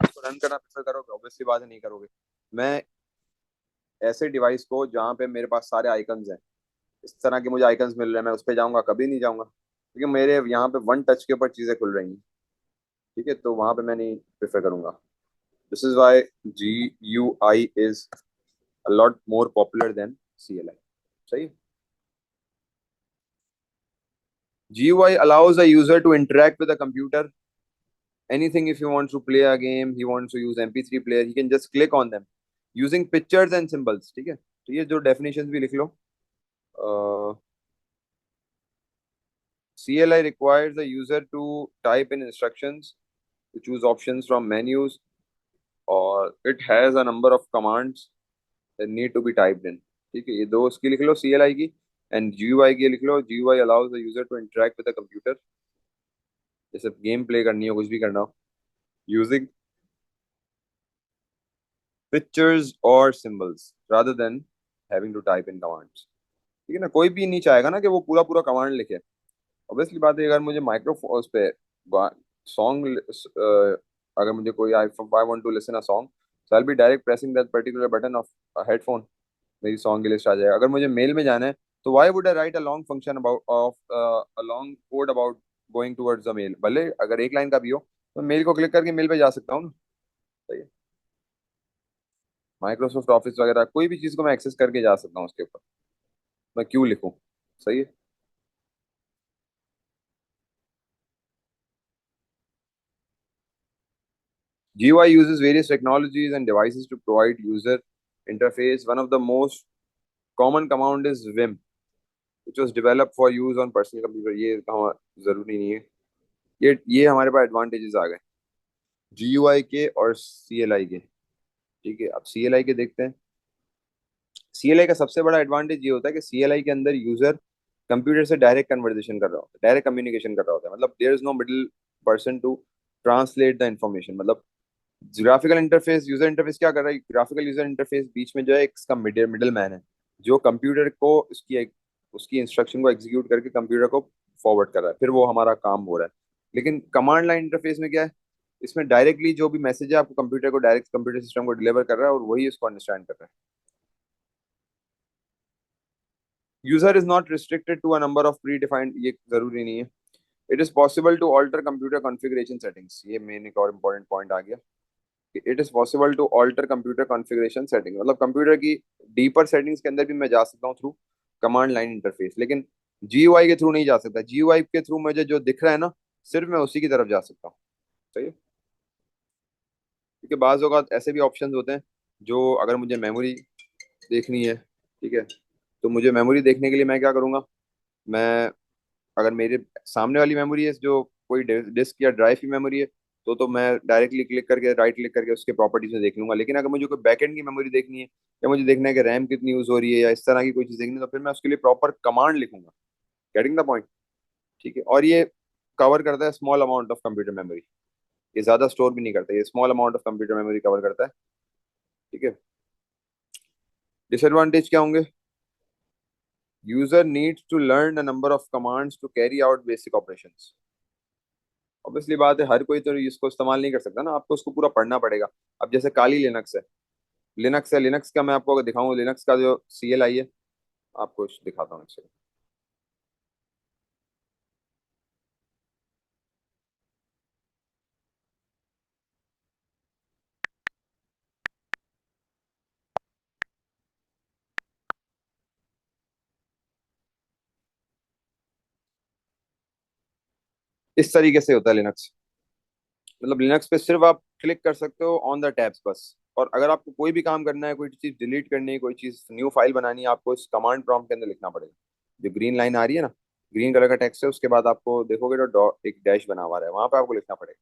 इसको रन करना प्रेफर करोगे, ऑब्वियसली बात है नहीं करोगे। मैं ऐसे डिवाइस को जहाँ पे मेरे पास सारे आइकन्स हैं, इस तरह के मुझे आइकन्स मिल रहे हैं, मैं उस पर जाऊंगा? कभी नहीं जाऊंगा, क्योंकि मेरे यहाँ पे वन टच के ऊपर चीजें खुल रही हैं। ठीक है, तो वहां पे मैं नहीं प्रेफर करूंगा। This is why GUI is a lot more popular than CLI। सही है? GUI allows a user to interact with a computer anything। If he wants to play a game, he wants to use MP3 player, he can just click on them using pictures and symbols। ठीक है, तो ये जो definitions भी लिख लो। CLI requires the user to type in instructions, to choose options from menus, or it has a number of commands that need to be typed in। ठीक है, ये दो उसकी लिख लो CLI की। एंड GUI की लिख लो, GUI allows the user to interact with the computer, जैसे गेम प्ले करनी हो, कुछ भी करना हो, using pictures or symbols rather than having to type in commands. ठीक है ना, कोई भी नहीं चाहेगा ना कि वो पूरा पूरा कमांड लिखे। ऑब्वियसली बात है, अगर मुझे माइक्रो उस पे सॉन्ग, अगर मुझे कोई I want to listen a song, so I be direct pressing that particular button of headphone, मेरी सॉन्ग की लिस्ट आ जाएगा। अगर मुझे मेल में जाना है तो why would I write a long function about of a long code about going towards the mail, भले अगर एक लाइन का भी हो तो मेल को क्लिक करके मेल पे जा सकता हूँ ना। सही है, माइक्रोसॉफ्ट ऑफिस वगैरह कोई भी चीज को मैं एक्सेस करके जा सकता हूँ उसके ऊपर, मैं क्यों लिखूं। सही है। GUI uses various technologies and devices to provide user interface. One of the most common command is Vim, which was developed for use on personal computer. ये हम जरूरी नहीं है, ये हमारे पास एडवांटेजेस आ गए GUI के और CLI के। ठीक है, अब CLI के देखते हैं। CLI का सबसे बड़ा एडवांटेज ये होता है कि CLI के अंदर यूजर कंप्यूटर से डायरेक्ट कन्वर्सेशन कर रहा होता है, डायरेक्ट कम्युनिकेशन कर रहा होता है, मतलब there is no middle person to translate the information. मतलब ग्राफिकल इंटरफेस, यूजर इंटरफेस क्या कर रहा है, ग्राफिकल यूजर इंटरफेस बीच में जो है इसका मिडिल मैन है, जो कंप्यूटर को उसकी इंस्ट्रक्शन को एग्जीक्यूट करके कंप्यूटर को फॉरवर्ड कर रहा है, फिर वो हमारा काम हो रहा है। लेकिन कमांड लाइन इंटरफेस में क्या है, इसमें डायरेक्टली जो भी मैसेज है आपको कंप्यूटर को डायरेक्ट कंप्यूटर सिस्टम को डिलीवर कर रहा है और वही उसको अंडरस्टैंड कर रहा है। User is not restricted to a number of pre defined, ये जरूरी नहीं है। It is possible to alter computer configuration settings, ये मेन एक और इम्पोर्टेंट पॉइंट आ गया। It is possible to alter computer configuration setting, मतलब कंप्यूटर की डीपर सेटिंग्स के अंदर भी मैं जा सकता हूँ थ्रू कमांड लाइन इंटरफेस, लेकिन GUI के थ्रू नहीं जा सकता। GUI के थ्रू मुझे जो दिख रहा है ना, सिर्फ मैं उसी की तरफ जा सकता हूँ। सही है, क्योंकि बाज़ औक़ात ऐसे भी ऑप्शंस होते हैं जो अगर मुझे मेमोरी देखनी है, ठीक है, तो मुझे मेमोरी देखने के लिए मैं क्या करूँगा, मैं अगर मेरे सामने वाली मेमोरी है जो कोई डिस्क या ड्राइव की मेमोरी है, तो मैं डायरेक्टली क्लिक करके राइट क्लिक करके उसके प्रॉपर्टीज में देख लूंगा। लेकिन अगर मुझे कोई बैकएंड की मेमोरी देखनी है या मुझे देखना है कि रैम कितनी यूज हो रही है या इस तरह की कोई चीज देखनी है, तो फिर मैं उसके लिए प्रॉपर कमांड लिखूंगा। Getting the point? ठीक है, और ये कवर करता है small amount of computer memory, ये ज्यादा स्टोर भी नहीं करता, ये small amount of computer memory cover करता है। ठीक है, डिसएडवांटेज क्या होंगे? User needs to learn a number of commands to carry out basic operations. Obviously बात है, हर कोई तो इसको इस्तेमाल नहीं कर सकता ना, आपको उसको पूरा पढ़ना पड़ेगा। अब जैसे काली लिनक्स है, लिनक्स का मैं आपको अगर दिखाऊं, लिनक्स का जो CLI है, आपको दिखाता हूँ एक। इस तरीके से होता है लिनक्स, मतलब लिनक्स पे सिर्फ आप क्लिक कर सकते हो ऑन द टैब्स बस, और अगर आपको कोई भी काम करना है, कोई चीज डिलीट करनी है, कोई चीज न्यू फाइल बनानी है, आपको इस कमांड प्रॉम्प्ट के अंदर लिखना पड़ेगा। जो ग्रीन लाइन आ रही है ना, ग्रीन कलर का टेक्स्ट है, उसके बाद आपको देखोगे तो एक डैश बना हुआ है, वहां पे आपको लिखना पड़ेगा।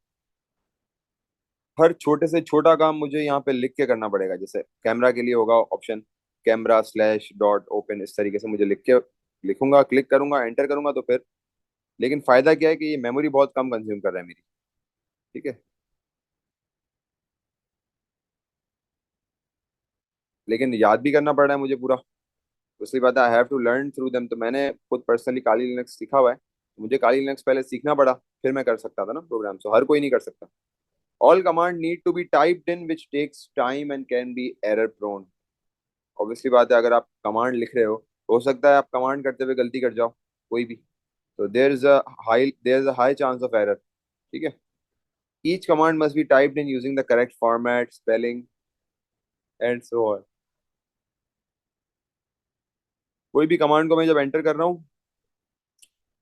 हर छोटे से छोटा काम मुझे यहाँ पे लिख के करना पड़ेगा। जैसे कैमरा के लिए होगा option camera slash dot open, इस तरीके से मुझे लिखूंगा, क्लिक करूंगा, एंटर करूंगा तो फिर। लेकिन फायदा क्या है कि ये मेमोरी बहुत कम कंज्यूम कर रहा है मेरी। ठीक है, लेकिन याद भी करना पड़ रहा है मुझे पूरा। दूसरी बात है, I have to learn through them, तो मैंने खुद पर्सनली काली लिनक्स सीखा हुआ है, तो मुझे काली लिनक्स पहले सीखना पड़ा, फिर मैं कर सकता था ना प्रोग्राम, तो हर कोई नहीं कर सकता। All command need to be typed in which takes time and can be error prone. Obviously बात है, अगर आप कमांड लिख रहे हो सकता है आप कमांड करते हुए गलती कर जाओ कोई भी, तो there is a high chance of error. ठीक है, each command must be typed in using the correct format, spelling and so on. कोई भी कमांड को मैं जब एंटर कर रहा हूँ,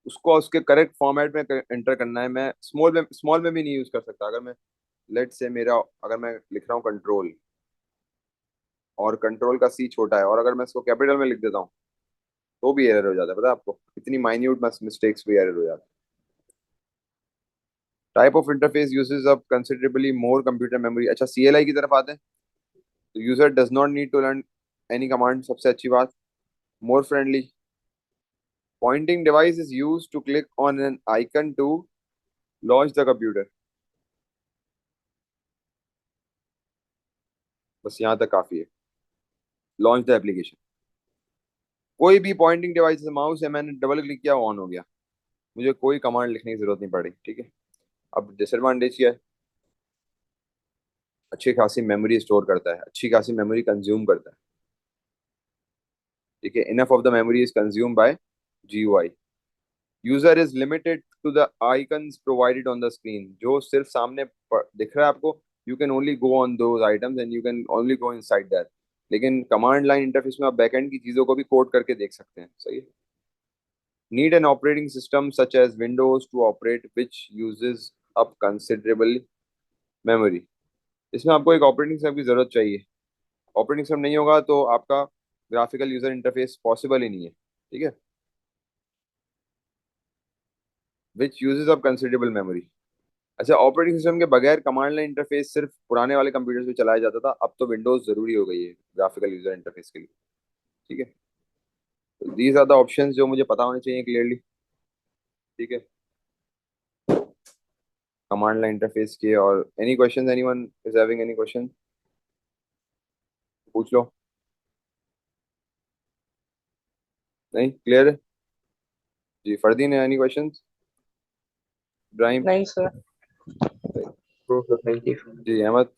उसको उसके करेक्ट फॉर्मेट में एंटर करना है। मैं स्मॉल में भी नहीं यूज कर सकता। अगर मैं लेट से मेरा अगर मैं लिख रहा हूँ कंट्रोल, और कंट्रोल का C छोटा है, और अगर मैं इसको कैपिटल में लिख देता हूँ तो भी एरर हो जाता है, पता है आपको, इतनी माइन्यूट मिस्टेक्स भी एरर हो जाती है। Type of interface uses up considerably more computer memory. अच्छा, CLI की तरफ आते हैं, तो user does not need to learn any command, सबसे अच्छी बात। More friendly, pointing device is used to click on an icon to launch the computer. बस यहाँ तक काफी है, लॉन्च द एप्लीकेशन। कोई भी पॉइंटिंग डिवाइस माउस है, मैंने डबल क्लिक किया ऑन हो गया, मुझे कोई कमांड लिखने की जरूरत नहीं पड़ी। ठीक है। अब डिसएडवांटेज क्या है? अच्छी खासी मेमोरी स्टोर करता है, अच्छी खासी मेमोरी कंज्यूम करता है। ठीक है। Enough of the memory is consume by GUI। User is limited to the icons provided on the screen. जो सिर्फ सामने दिख रहा है आपको, you can only go on those items and you can only go inside that. लेकिन command line interface में आप बैकएंड की चीजों को भी कोड करके देख सकते हैं। सही है। Need an operating system such as Windows to operate which uses up considerable memory. इसमें आपको एक ऑपरेटिंग सिस्टम की जरूरत चाहिए। ऑपरेटिंग सिस्टम नहीं होगा तो आपका ग्राफिकल यूजर इंटरफेस पॉसिबल ही नहीं है। ठीक है। विच यूजेस अप कंसिडरेबल मेमोरी। अच्छा, ऑपरेटिंग सिस्टम के बगैर कमांड लाइन इंटरफेस सिर्फ पुराने वाले कंप्यूटर्स में चलाया जाता था, अब तो विंडोज जरूरी हो गई है ग्राफिकल यूजर इंटरफेस के लिए। ठीक है। तो दीज आर द ऑप्शंस जो मुझे पता होने चाहिए क्लियरली। ठीक है। कमांड लाइन इंटरफेस के। और any questions, anyone is having any question, पूछ लो। नहीं क्लियर है जी? फरदीन है एनी क्वेश्चंस? इब्राहिम? नहीं सर। जी अहमद?